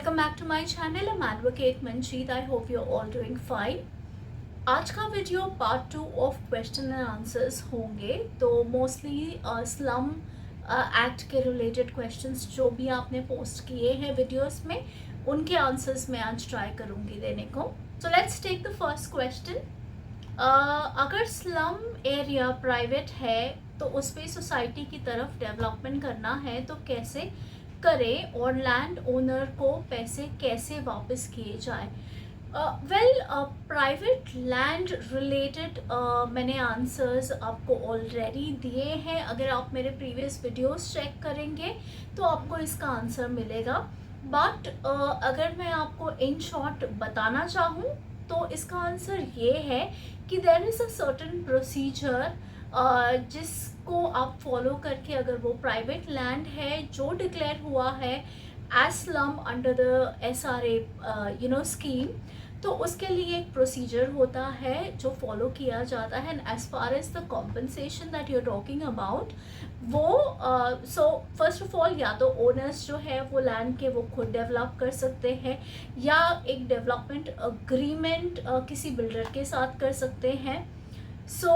Welcome back to my channel. I am advocate Manjeet. I hope you are all doing fine. आज का video part 2 of question and answers होंगे। तो mostly slum act के related questions जो भी आपने post किए हैं वीडियोस में, उनके आंसर्स मैं आज ट्राई करूँगी देने को। So let's take the first question. अगर स्लम एरिया प्राइवेट है तो उस पर सोसाइटी की तरफ डेवलपमेंट करना है तो कैसे करें और लैंड ओनर को पैसे कैसे वापस किए जाए? वेल, प्राइवेट लैंड रिलेटेड मैंने आंसर्स आपको ऑलरेडी दिए हैं। अगर आप मेरे प्रीवियस वीडियोस चेक करेंगे तो आपको इसका आंसर मिलेगा। बट अगर मैं आपको इन शॉर्ट बताना चाहूँ तो इसका आंसर ये है कि there is a certain procedure जिसको आप फॉलो करके, अगर वो प्राइवेट लैंड है जो डिक्लेयर हुआ है as slum under the SRA scheme, तो उसके लिए एक प्रोसीजर होता है जो फॉलो किया जाता है। And as far as the compensation that you are talking about, वो सो फर्स्ट ऑफ ऑल या तो ओनर्स जो है वो लैंड के वो खुद डेवलप कर सकते हैं या एक डेवलपमेंट अग्रीमेंट किसी बिल्डर के साथ कर सकते हैं। So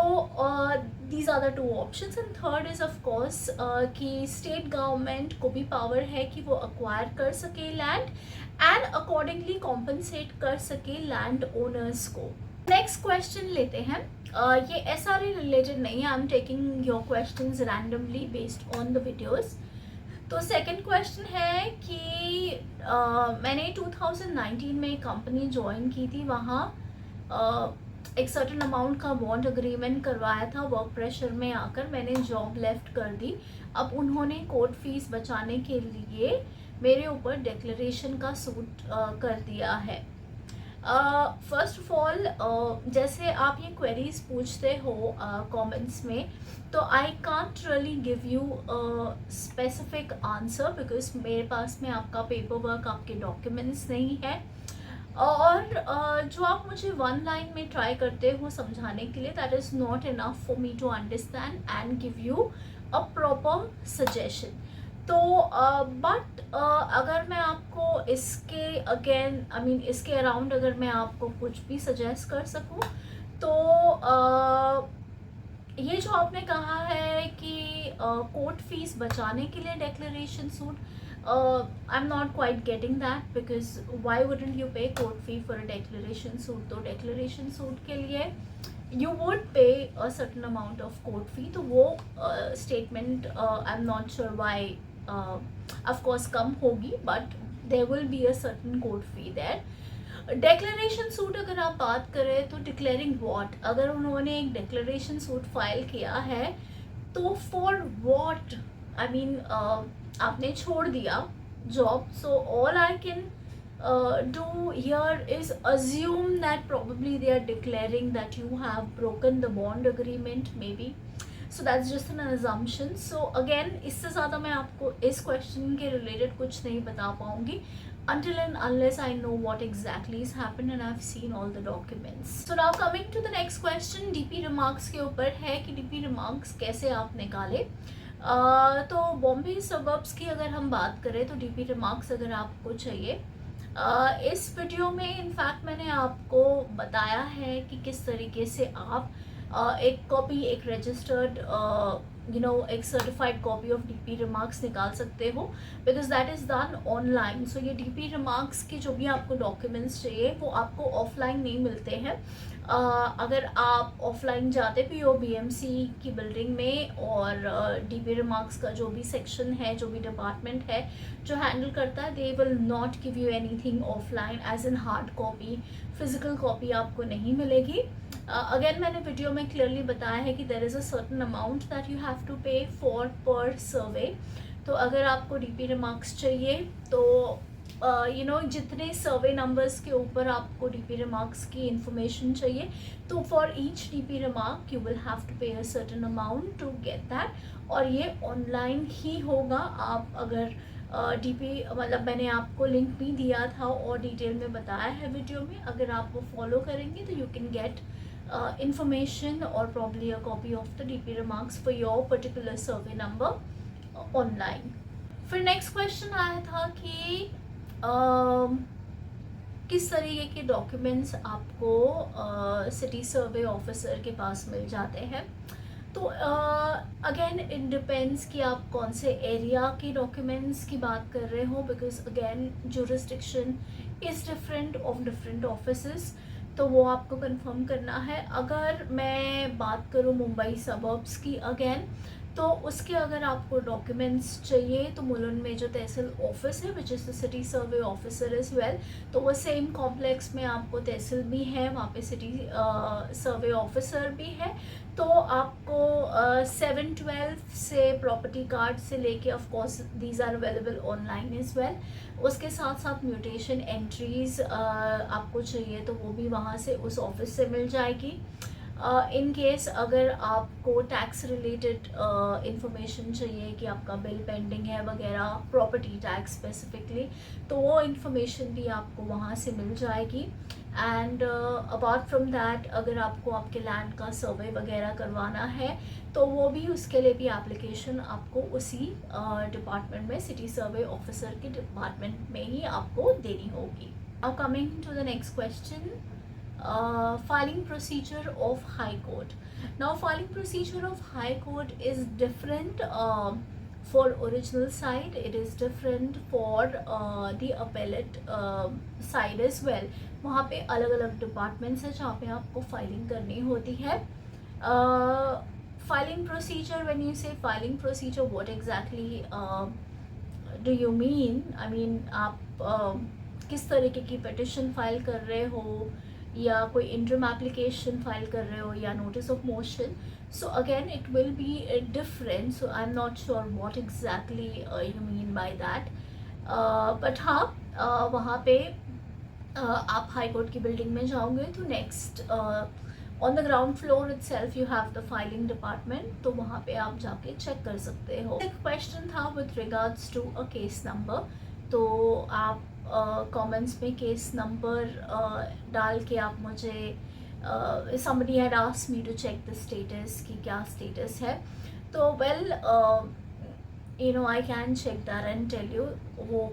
these are the two options. And third is of course कि स्टेट गवर्नमेंट को भी पावर है कि वो अक्वायर कर सके लैंड एंड अकॉर्डिंगली कॉम्पनसेट कर सके लैंड ओनर्स को। नेक्स्ट क्वेश्चन लेते हैं। ये SRA रिलेटेड नहीं है। I am taking your questions randomly based on the videos. तो सेकंड क्वेश्चन है कि मैंने 2019 में एक कंपनी ज्वाइन की थी। वहाँ एक सर्टेन अमाउंट का बॉन्ड अग्रीमेंट करवाया था। वर्क प्रेशर में आकर मैंने जॉब लेफ्ट कर दी। अब उन्होंने कोर्ट फीस बचाने के लिए मेरे ऊपर डिक्लेरेशन का सूट कर दिया है। फर्स्ट ऑफ ऑल, जैसे आप ये क्वेरीज पूछते हो कमेंट्स में, तो I can't really give you specific answer because मेरे पास में आपका पेपर वर्क, आपके डॉक्यूमेंट्स नहीं है। और जो आप मुझे वन लाइन में ट्राई करते हो समझाने के लिए, that is not enough for me to understand and give you a proper suggestion. तो बट अगर मैं आपको इसके अगेन इसके अराउंड अगर मैं आपको कुछ भी सजेस्ट कर सकूं, तो ये जो आपने कहा है कि कोर्ट फीस बचाने के लिए declaration suit, I'm not quite getting that because why wouldn't you pay court fee for a declaration suit? तो declaration suit के लिए you would pay a certain amount of court fee। तो वो statement I'm not sure why of course कम होगी, but there will be a certain court fee there। Declaration suit अगर आप बात करें तो डिक्लेयरिंग वॉट, अगर उन्होंने एक डेक्लेरेशन सूट फाइल किया है तो फॉर वॉट, आपने छोड़ दिया job. So all I can do here is assume that probably they are declaring that you have broken the bond agreement maybe। So that's just an assumption। So again, इससे ज़्यादा मैं आपको इस question के related कुछ नहीं बता पाऊँगी until and unless I know what exactly has happened and I've seen all the documents। So now coming to the next question, DP remarks के ऊपर है कि DP remarks कैसे आप निकाले। तो बॉम्बे सबर्ब्स की अगर हम बात करें तो DP remarks अगर आपको चाहिए, इस वीडियो में इनफैक्ट मैंने आपको बताया है कि किस तरीके से आप एक कॉपी, एक रजिस्टर्ड एक certified copy of DP remarks निकाल सकते हो because that is done online. So ये DP रिमार्क्स की जो भी आपको डॉक्यूमेंट्स चाहिए वो आपको ऑफलाइन नहीं मिलते हैं। अगर आप ऑफलाइन जाते POBMC की बिल्डिंग में और DP रिमार्क्स का जो भी सेक्शन है, जो भी डिपार्टमेंट है जो हैंडल करता है, they will not give you anything offline as in hard copy. Physical copy आपको नहीं मिलेगी। अगेन मैंने वीडियो में क्लियरली बताया है कि there is a certain amount that you have to pay for per survey. तो अगर आपको DP रिमार्क्स चाहिए तो जितने सर्वे नंबर्स के ऊपर आपको DP रिमार्क्स की इंफॉर्मेशन चाहिए, तो for each DP remark you will have to pay a certain amount to get that. और ये ऑनलाइन ही होगा। आप अगर DP मैंने आपको लिंक भी दिया था और डिटेल में बताया है वीडियो में, अगर आप वो फॉलो करेंगे तो you can get information or probably a copy of the DP remarks for your particular survey number online। फिर नेक्स्ट क्वेश्चन आया था कि किस तरीके के डॉक्यूमेंट्स आपको सिटी सर्वे ऑफिसर के पास मिल जाते हैं। तो अगेन इट डिपेंड्स कि आप कौन से एरिया के डॉक्यूमेंट्स की बात कर रहे हो, because again jurisdiction is different of different offices, तो वो आपको कंफर्म करना है। अगर मैं बात करूँ मुंबई सबर्ब्स की अगेन, तो उसके अगर आपको डॉक्यूमेंट्स चाहिए तो मुलुंड में जो तहसील ऑफिस है which is the city survey officer is well, तो वो सेम कॉम्प्लेक्स में आपको तहसील भी है, वहाँ पे सिटी सर्वे ऑफिसर भी है। तो आपको 7/12 से प्रॉपर्टी कार्ड से लेके of course these are available online as well. उसके साथ साथ म्यूटेशन एंट्रीज़ आपको चाहिए तो वो भी वहाँ से उस ऑफिस से मिल जाएगी। इन केस अगर आपको टैक्स रिलेटेड इंफॉर्मेशन चाहिए कि आपका बिल पेंडिंग है वगैरह, प्रॉपर्टी टैक्स स्पेसिफिकली, तो वो इंफॉर्मेशन भी आपको वहाँ से मिल जाएगी। एंड अपार्ट फ्रॉम दैट, अगर आपको आपके लैंड का सर्वे वगैरह करवाना है तो वो भी, उसके लिए भी एप्लीकेशन आपको उसी डिपार्टमेंट में, सिटी सर्वे ऑफिसर के डिपार्टमेंट में ही आपको देनी होगी। Now coming to the next question, filing procedure of High Court. Now filing procedure of High Court is different for original side, it is different for the appellate side as well. वहाँ पे अलग अलग departments है जहाँ पे आपको filing करनी होती है। फाइलिंग प्रोसीजर, व्हेन यू से filing procedure, what exactly do you mean? I mean आप किस तरीके की पिटिशन फाइल कर रहे हो, या कोई इंटरम एप्लीकेशन फाइल कर रहे हो, या notice of motion. So again it will be different, so I am not sure what exactly you mean by that. But हाँ, वहाँ पे आप हाई कोर्ट की बिल्डिंग में जाओगे तो next on the ground floor itself you have the filing department, तो वहाँ पे आप जाके चेक कर सकते हो। एक क्वेश्चन था with regards to a case number, तो आप कमेंट्स में केस नंबर डाल के आप मुझे, somebody had asked me to check the status कि क्या status है, तो well you know I can check that and tell you, वो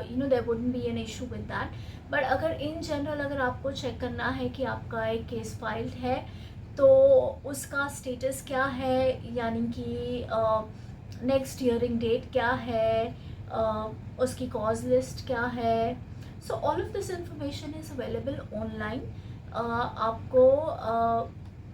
you know there wouldn't be an issue with that। but अगर in general अगर आपको check करना है कि आपका एक केस फाइल्ड है तो उसका स्टेटस क्या है, यानी कि नेक्स्ट हियरिंग डेट क्या है, उसकी कॉज लिस्ट क्या है, so all of this information is available online. आपको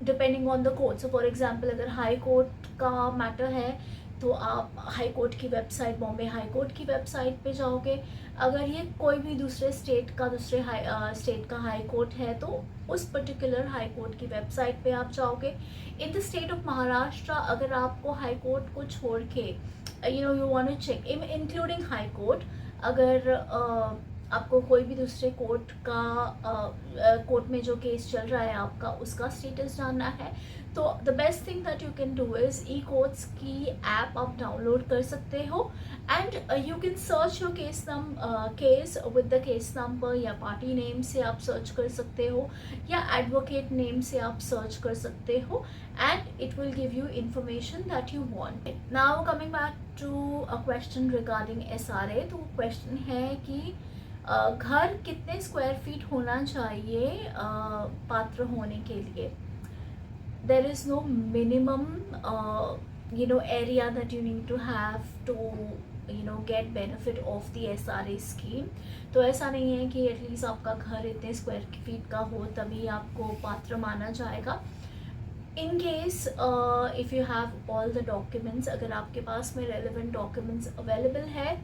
depending on the court, so for example अगर हाई कोर्ट का मैटर है तो आप हाई कोर्ट की वेबसाइट, बॉम्बे हाई कोर्ट की वेबसाइट पे जाओगे। अगर ये कोई भी दूसरे स्टेट का स्टेट का हाई कोर्ट है तो उस पर्टिकुलर हाई कोर्ट की वेबसाइट पे आप जाओगे। In the state of Maharashtra अगर आपको हाई कोर्ट को छोड़ के you want to check including high court, अगर आपको कोई भी दूसरे कोर्ट कोर्ट में जो केस चल रहा है आपका, उसका स्टेटस जानना है, तो the best thing that you can do is E courts की ऐप आप डाउनलोड कर सकते हो and you can search your case with the case number, या पार्टी नेम से आप सर्च कर सकते हो, या एडवोकेट नेम से आप सर्च कर सकते हो, and it will give you information that you want। now coming back to a question regarding SRA, तो क्वेश्चन है कि घर कितने स्क्वायर फीट होना चाहिए पात्र होने के लिए। there is no minimum area that you need to have to get benefit of the SRA scheme। तो ऐसा नहीं है कि एटलीस्ट आपका घर इतने स्क्वायर फीट का हो तभी आपको पात्र माना जाएगा। In case if you have all the documents, अगर आपके पास में रेलिवेंट डॉक्यूमेंट्स अवेलेबल है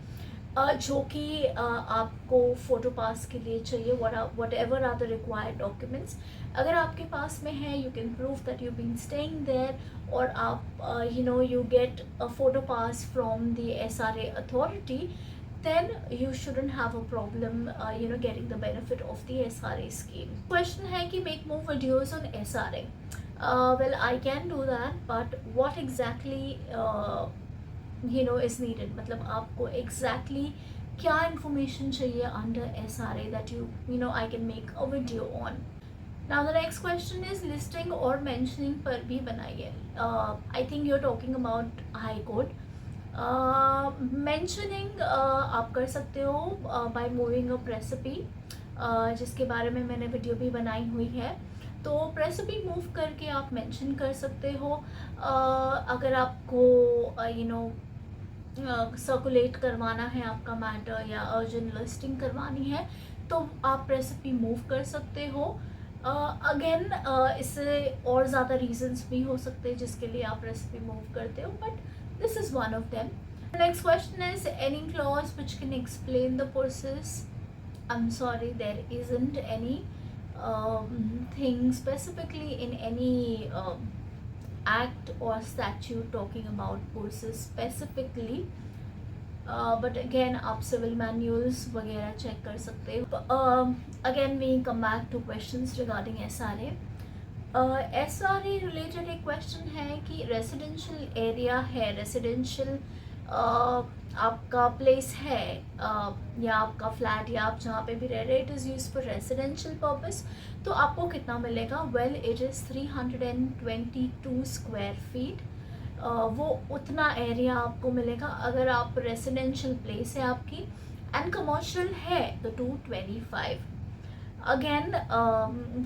जो कि आपको फ़ोटो पास के लिए चाहिए, whatever are the required documents, अगर आपके पास में है you can prove that you been staying there, और आप you get a photo pass from the SRA authority, then you shouldn't have a problem getting the benefit of the SRA scheme। Question है कि make more videos on SRA। well I can do that, but what exactly is needed, मतलब आपको exactly क्या information चाहिए under SRA that I can make a video on। now the next question is listing और mentioning पर भी बनाइए। I think you're talking about High Court। Mentioning आप कर सकते हो बाय मूविंग अ रेसिपी, जिसके बारे में मैंने वीडियो भी बनाई हुई है। तो रेसिपी मूव करके आप मेंशन कर सकते हो। अगर आपको सर्कुलेट करवाना है आपका मैटर या अर्जेंट लिस्टिंग करवानी है तो आप रेसिपी मूव कर सकते हो। अगेन इससे और ज़्यादा रीजंस भी हो सकते हैं जिसके लिए आप रेसिपी मूव करते हो, but this is one of them. Next question is any clause which can explain the process. I'm sorry, there isn't any thing specifically in any act or statute talking about courses specifically, but again आप civil manuals वगैरह check कर सकते हो। Again we come back to questions regarding SRA। SRA related एक question है कि residential area है, residential आपका प्लेस है या आपका फ्लैट या आप जहाँ पे भी रह रहे, it is use for residential purpose, तो आपको कितना मिलेगा? Well it is 322 square feet. वो उतना एरिया आपको मिलेगा अगर आप रेसिडेंशियल प्लेस है आपकी, एंड कमर्शियल है तो 225। अगेन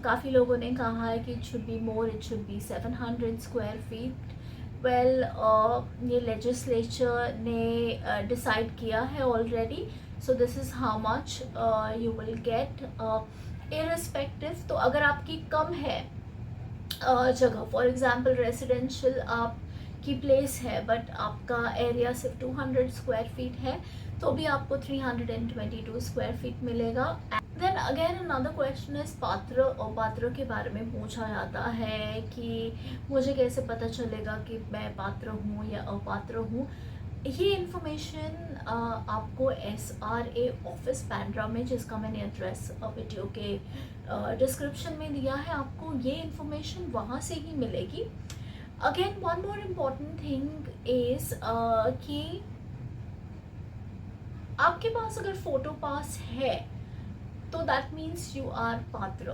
काफ़ी लोगों ने कहा है कि it should be more, it should be 700 square feet. Well ये लेजिस्लेचर ने डिसाइड किया है already, so this is how much you will get irrespective. तो अगर आपकी कम है जगह, फॉर एग्जांपल रेजिडेंशियल आपकी प्लेस है बट आपका एरिया सिर्फ 200 स्क्वायर फीट है, तो भी आपको 322 स्क्वायर फीट मिलेगा। Then again another question is पात्र। और पात्र के बारे में पूछा जाता है कि मुझे कैसे पता चलेगा कि मैं पात्र हूँ या अपात्र हूँ। ये इन्फॉर्मेशन आपको SRA ऑफिस बैंड्रा में, जिसका मैंने एड्रेस वीडियो के डिस्क्रिप्शन में दिया है, आपको ये इन्फॉर्मेशन वहाँ से ही मिलेगी। Again one more important thing is कि आपके पास अगर फोटो पास है तो दैट मीन्स यू आर पात्र।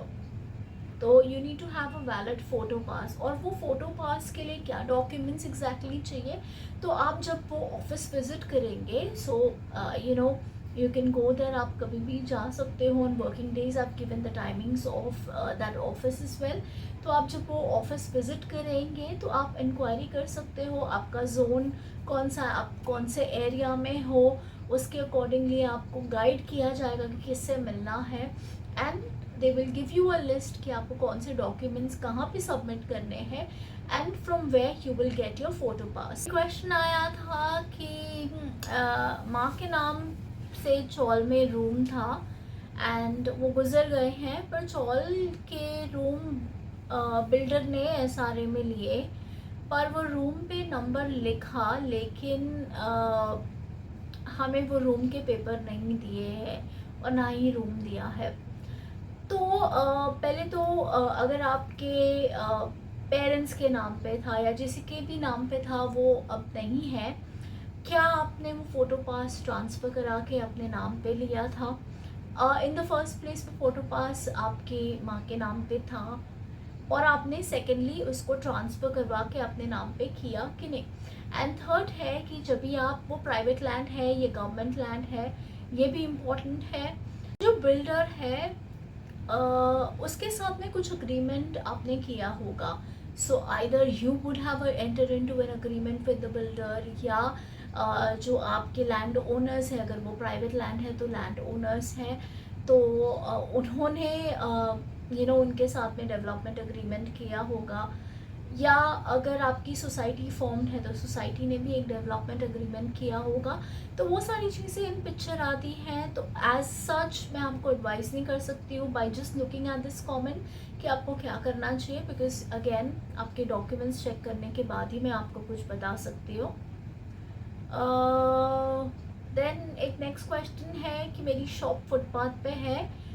तो you need to have a valid photo pass. और वो फोटो पास के लिए क्या डॉक्यूमेंट्स एग्जैक्टली चाहिए, तो आप जब वो ऑफिस विजिट करेंगे, so you can go there, आप कभी भी जा सकते हो ऑन वर्किंग डेज, आप given the timings of that office as well. तो आप जब वो ऑफिस विजिट करेंगे तो आप इंक्वायरी कर सकते हो आपका जोन कौन सा, आप कौन से एरिया में हो, उसके अकॉर्डिंगली आपको गाइड किया जाएगा कि किससे मिलना है, and they will give you a list कि आपको कौन से डॉक्यूमेंट्स कहाँ पे सबमिट करने हैं, and from where you will get your photo pass. Question आया था कि माँ के नाम से चौल में रूम था एंड वो गुजर गए हैं, पर चौल के रूम बिल्डर ने SRA में लिए, पर वो रूम पे नंबर लिखा लेकिन हमें वो रूम के पेपर नहीं दिए हैं और ना ही रूम दिया है। तो पहले तो अगर आपके पेरेंट्स के नाम पे था या जिसी के भी नाम पे था वो अब नहीं है, क्या आपने वो फ़ोटो पास ट्रांसफ़र करा के अपने नाम पे लिया था? इन द फर्स्ट प्लेस वो फ़ोटो पास आपकी माँ के नाम पे था और आपने सेकेंडली उसको ट्रांसफ़र करवा के अपने नाम पे किया कि नहीं। एंड थर्ड है कि जब भी आप, वो प्राइवेट लैंड है ये गवर्नमेंट लैंड है, ये भी इम्पोर्टेंट है। जो बिल्डर है उसके साथ में कुछ अग्रीमेंट आपने किया होगा, so either you would have enter into an agreement with the builder, या जो आपके लैंड ओनर्स हैं, अगर वो प्राइवेट लैंड है तो लैंड ओनर्स हैं, तो उन्होंने उनके साथ में डेवलपमेंट अग्रीमेंट किया होगा, या अगर आपकी सोसाइटी फॉर्म्ड है तो सोसाइटी ने भी एक डेवलपमेंट अग्रीमेंट किया होगा। तो वो सारी चीज़ें इन पिक्चर आती हैं। तो एज सच मैं आपको एडवाइस नहीं कर सकती हूँ by just looking at this comment कि आपको क्या करना चाहिए, बिकॉज अगेन आपके डॉक्यूमेंट्स चेक करने के बाद ही मैं आपको कुछ बता सकती हूँ। देन एक नेक्स्ट क्वेश्चन है कि मेरी शॉप फुटपाथ पे है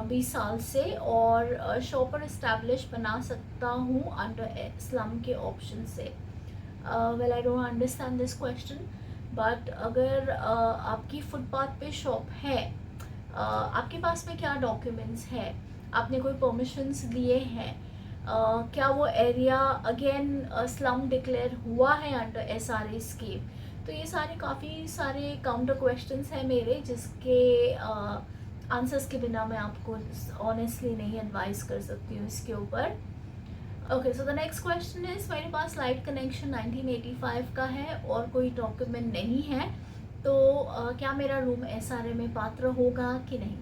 20 साल से और शॉप पर इस्टेब्लिश बना सकता हूँ अंडर स्लम के ऑप्शन से। Well I don't understand this question, but अगर आपकी फुटपाथ पे शॉप है, आपके पास में क्या डॉक्यूमेंट्स है, आपने कोई परमिशंस लिए हैं, क्या वो एरिया अगेन स्लम डिक्लेयर हुआ है अंडर SRA स्कीम, तो ये सारे काफ़ी सारे काउंटर क्वेश्चंस हैं मेरे, जिसके आंसर्स के बिना मैं आपको ऑनेस्टली नहीं एडवाइस कर सकती हूँ इसके ऊपर। Okay, so the next question is, मेरे पास लाइट कनेक्शन 1985 का है और कोई डॉक्यूमेंट नहीं है, तो क्या मेरा रूम एसआरए में पात्र होगा कि नहीं?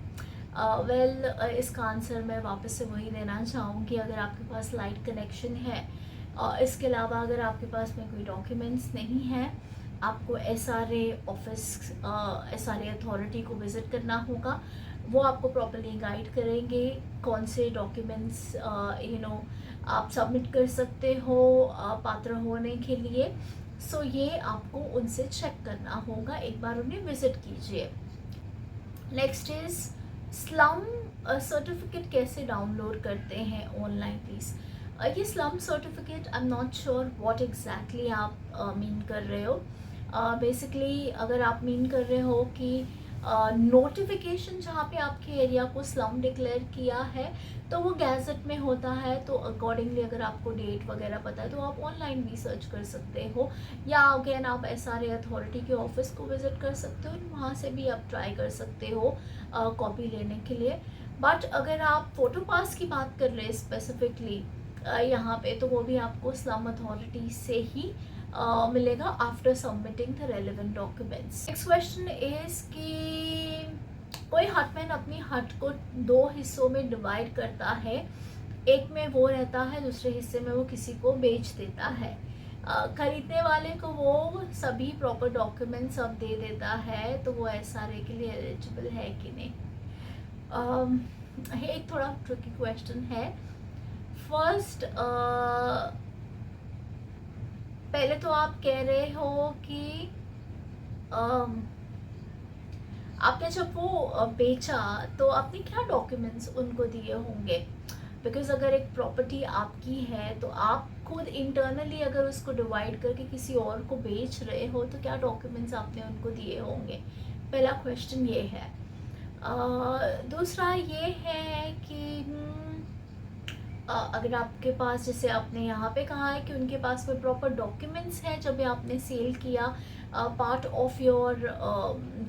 वेल, इसका आंसर मैं वापस से वही देना चाहूँगी। अगर आपके पास लाइट कनेक्शन है, इसके अलावा अगर आपके पास में कोई डॉक्यूमेंट्स नहीं है, आपको एसआरए ऑफिस, एसआरए अथॉरिटी को विज़िट करना होगा। वो आपको प्रॉपर्ली गाइड करेंगे कौन से डॉक्यूमेंट्स आप सबमिट कर सकते हो पात्र होने के लिए। सो ये आपको उनसे चेक करना होगा, एक बार उन्हें विज़िट कीजिए। नेक्स्ट इज़ स्लम सर्टिफिकेट कैसे डाउनलोड करते हैं ऑनलाइन प्लीज़? ये slum certificate, I am not sure what exactly आप मीन कर रहे हो। बेसिकली अगर आप मीन कर रहे हो कि नोटिफिकेशन जहाँ पे आपके एरिया को स्लम डिक्लेयर किया है, तो वो गैजेट में होता है, तो अकॉर्डिंगली अगर आपको डेट वगैरह पता है तो आप ऑनलाइन भी सर्च कर सकते हो, या अगेन आप एसआरए अथॉरिटी के ऑफिस को विज़िट कर सकते हो, वहाँ से भी आप ट्राई कर सकते हो कॉपी लेने के लिए। बट अगर आप फ़ोटो पास की बात कर रहे हैं स्पेसिफिकली यहाँ पे, तो वो भी आपको स्लम अथॉरिटी से ही मिलेगा after submitting the relevant documents. Next question is कि कोई हटमैन अपनी हट को 2 हिस्सों में डिवाइड करता है, एक में वो रहता है, दूसरे हिस्से में वो किसी को बेच देता है। खरीदने वाले को वो सभी प्रॉपर डॉक्यूमेंट सब दे देता है, तो वो एसआरए के लिए एलिजिबल है कि नहीं? एक थोड़ा ट्रिकी क्वेश्चन है। फर्स्ट, पहले तो आप कह रहे हो कि आपने जब वो बेचा तो आपने क्या डॉक्यूमेंट्स उनको दिए होंगे? बिकॉज अगर एक प्रॉपर्टी आपकी है तो आप खुद इंटरनली अगर उसको डिवाइड करके किसी और को बेच रहे हो, तो क्या डॉक्यूमेंट्स आपने उनको दिए होंगे? पहला क्वेश्चन ये है। दूसरा ये है कि अगर आपके पास, जैसे आपने यहाँ पे कहा है कि उनके पास में प्रॉपर डॉक्यूमेंट्स हैं जब आपने सेल किया part of your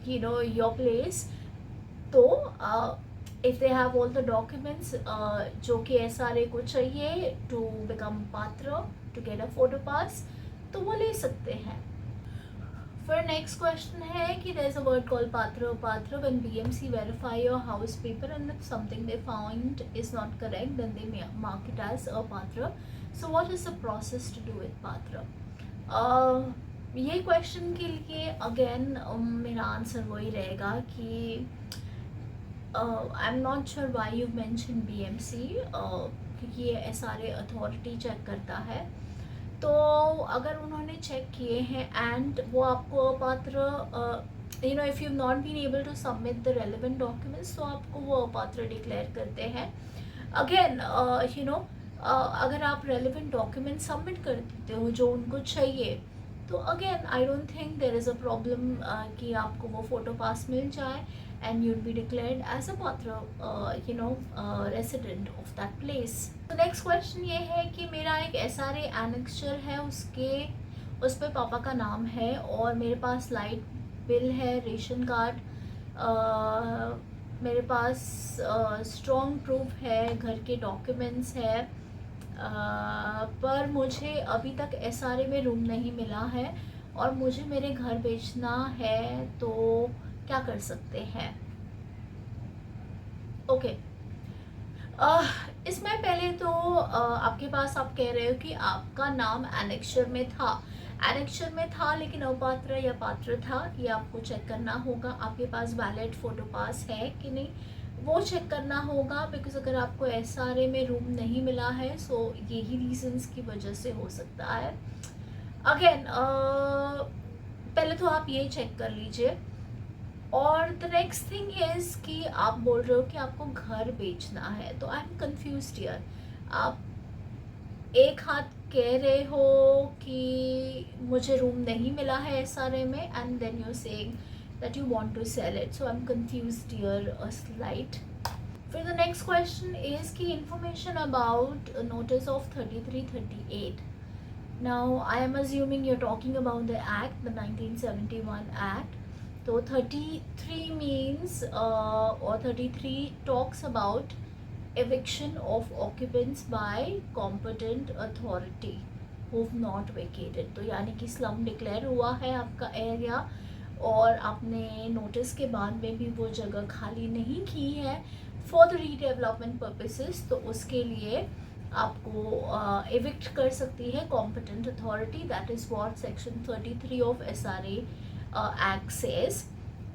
your place, तो if they have all the documents जो कि एसआरए को चाहिए टू बिकम पात्र, to get a photo pass, तो वो ले सकते हैं। फिर नेक्स्ट क्वेश्चन है कि there is a word called पात्र पात्र when BMC verify your house paper and if something they found is not correct then they mark it as a पात्र। So what is the process to do with पात्र? ये question के लिए again मेरा answer वही रहेगा कि I am not sure why you mention BMC, क्योंकि ये एसआरए अथॉरिटी चेक करता है। तो अगर उन्होंने चेक किए हैं एंड वो आपको अपात्र, if you not been able to submit the relevant documents, तो आपको वो अपात्र डिक्लेयर करते हैं। अगेन अगर आप रेलिवेंट डॉक्यूमेंट सबमिट कर देते हो जो उनको चाहिए, तो again I don't think there is a problem कि आपको वो फोटो पास मिल जाए and you'd be declared as a patra resident of that place. तो नेक्स्ट क्वेश्चन ये है कि मेरा एक एसआरए एनेक्चर है, उस पर पापा का नाम है और मेरे पास लाइट बिल है, रेशन कार्ड, मेरे पास स्ट्रॉन्ग प्रूफ है, घर के डॉक्यूमेंट्स है, पर मुझे अभी तक एसआरए में रूम नहीं मिला है और मुझे मेरे घर बेचना है, तो क्या कर सकते हैं? ओके, इसमें पहले तो आपके पास, आप कह रहे हो कि आपका नाम एनेक्चर में था लेकिन अपात्र या पात्र था, ये आपको चेक करना होगा। आपके पास वैलिड फोटो पास है कि नहीं, वो चेक करना होगा, बिकॉज अगर आपको एसआरए में रूम नहीं मिला है, सो यही रीजंस की वजह से हो सकता है। अगेन पहले तो आप ये चेक कर लीजिए। और द नेक्स्ट थिंग इज़ कि आप बोल रहे हो कि आपको घर बेचना है, तो आई एम कन्फ्यूज्ड हियर। आप एक हाथ कह रहे हो कि मुझे रूम नहीं मिला है एसआरए में, and then you saying that you want to sell it, so I am confused here a slight. फिर द नेक्स्ट क्वेश्चन इज़ कि information about notice of 3338, Now I am assuming you're talking about the act, the 1971 act. So 33 means or 33 talks about eviction of occupants by competent authority who've not vacated. तो यानी कि slum declare हुआ है आपका area और आपने notice के बाद में भी वो जगह खाली नहीं की है फॉर द रीडेवलपमेंट पर्पसेस, तो उसके लिए आपको एविक्ट कर सकती है competent authority. That is what section 33 of SRA act says.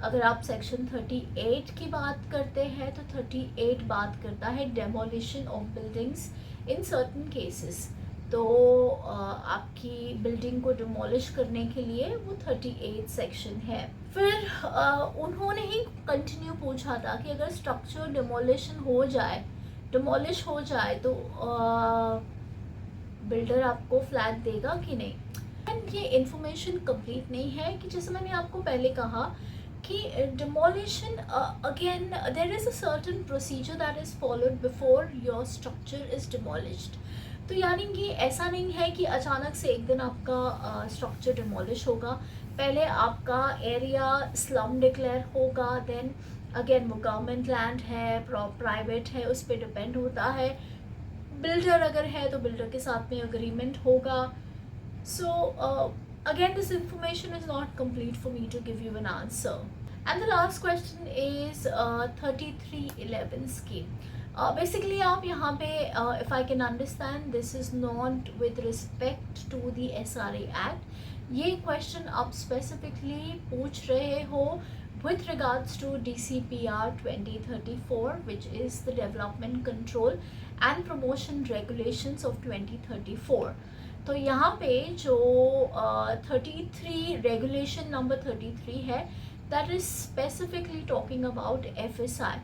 अगर आप सेक्शन 38 की बात करते हैं तो 38 बात करता है demolition of buildings in certain cases. तो आपकी बिल्डिंग को डिमोलिश करने के लिए वो 38 सेक्शन है. फिर उन्होंने ही कंटिन्यू पूछा था कि अगर स्ट्रक्चर डिमोलिश हो जाए तो बिल्डर आपको फ्लैट देगा कि नहीं. एंड ये इन्फॉर्मेशन कंप्लीट नहीं है कि जैसे मैंने आपको पहले कहा कि demolition again there is a certain procedure that is followed before your structure is demolished. तो यानी कि ऐसा नहीं है कि अचानक से एक दिन आपका स्ट्रक्चर डिमोलिश होगा. पहले आपका एरिया स्लम डिक्लेयर होगा, देन अगेन वो गवर्नमेंट लैंड है, प्राइवेट है, उस पर डिपेंड होता है. बिल्डर अगर है तो बिल्डर के साथ में अग्रीमेंट होगा. So again this information is not complete for me to give you an answer. And the last question is 3311 scheme. Basically आप यहाँ पे if I can understand this is not with respect to the SRA Act. ये question आप specifically पूछ रहे हो with regards to DCPR 2034 which is the Development Control and Promotion Regulations of 2034. तो यहाँ पे जो 33 रेगुलेशन नंबर 33 है that is specifically talking about FSI.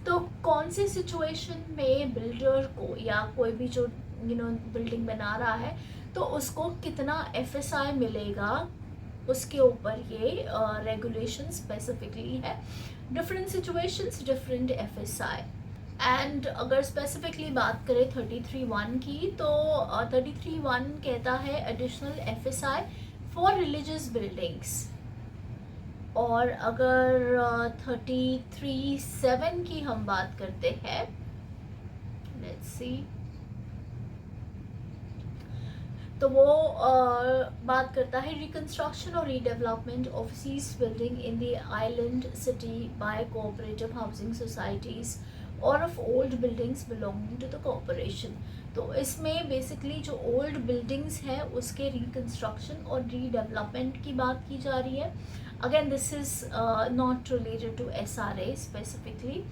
तो कौन सी सिचुएशन में बिल्डर को या कोई भी जो बिल्डिंग बना रहा है तो उसको कितना FSI मिलेगा, उसके ऊपर ये रेगुलेशन स्पेसिफिकली है. Different situations different FSI. And अगर स्पेसिफिकली बात करें 33(1) की तो 33(1) कहता है additional FSI for religious buildings. और अगर 33(7) की हम बात करते हैं, लेट्स सी, तो वो बात करता है रिकंस्ट्रक्शन और redevelopment of cess building in the island city by cooperative housing societies और of old buildings belonging to the corporation. तो इसमें बेसिकली जो ओल्ड बिल्डिंग्स हैं उसके रिकंस्ट्रक्शन और रीडेवलपमेंट की बात की जा रही है. Again this is not related to SRA specifically.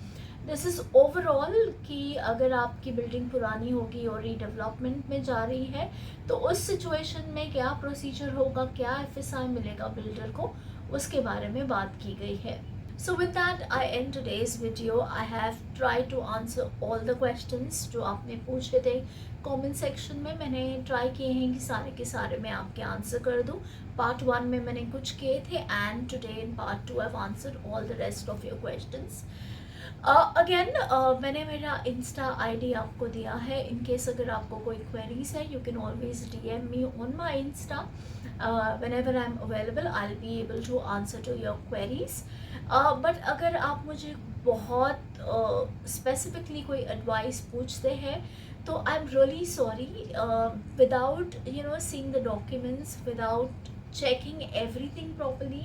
This is overall कि अगर आपकी बिल्डिंग पुरानी होगी और रीडेवलपमेंट में जा रही है तो उस सिचुएशन में क्या प्रोसीजर होगा, क्या FSI मिलेगा बिल्डर को, उसके बारे में बात की गई है. So with that I end today's video. I have tried to answer all the questions जो आपने पूछे थे कमेंट सेक्शन में. मैंने ट्राई किए हैं कि सारे के सारे मैं आपके आंसर कर दूं. पार्ट 1 में मैंने कुछ किए थे and today in part 2 I've answered all the rest of your questions. Again मैंने मेरा इंस्टा ID आपको दिया है. इन केस अगर आपको कोई क्वेरीज है you can always DM me on my Insta. Whenever I'm available I'll be able to answer to your queries. But अगर आप मुझे बहुत स्पेसिफिकली कोई एडवाइस पूछते हैं तो I am really sorry. Without seeing the documents, without checking everything properly,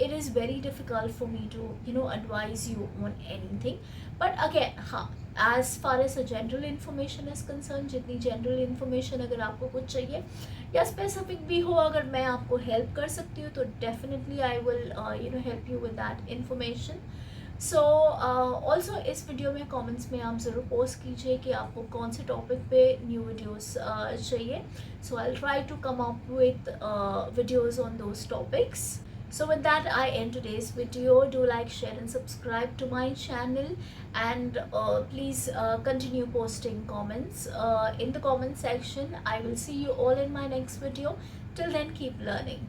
it is very difficult for me to advise you on anything. But again हाँ, as far as a general information is concerned, जितनी general information अगर आपको कुछ चाहिए या specific भी हो, अगर मैं आपको help कर सकती हूँ तो definitely I will help you with that information. So also इस वीडियो में कमेंट्स में आप ज़रूर पोस्ट कीजिए कि आपको कौन से टॉपिक पे न्यू वीडियोस चाहिए. So I will try to come up with videos on those topics. So with that I end today's video. Do like, share and subscribe to my channel, and please continue posting comments in the comment section. I will see you all in my next video. Till then, keep learning.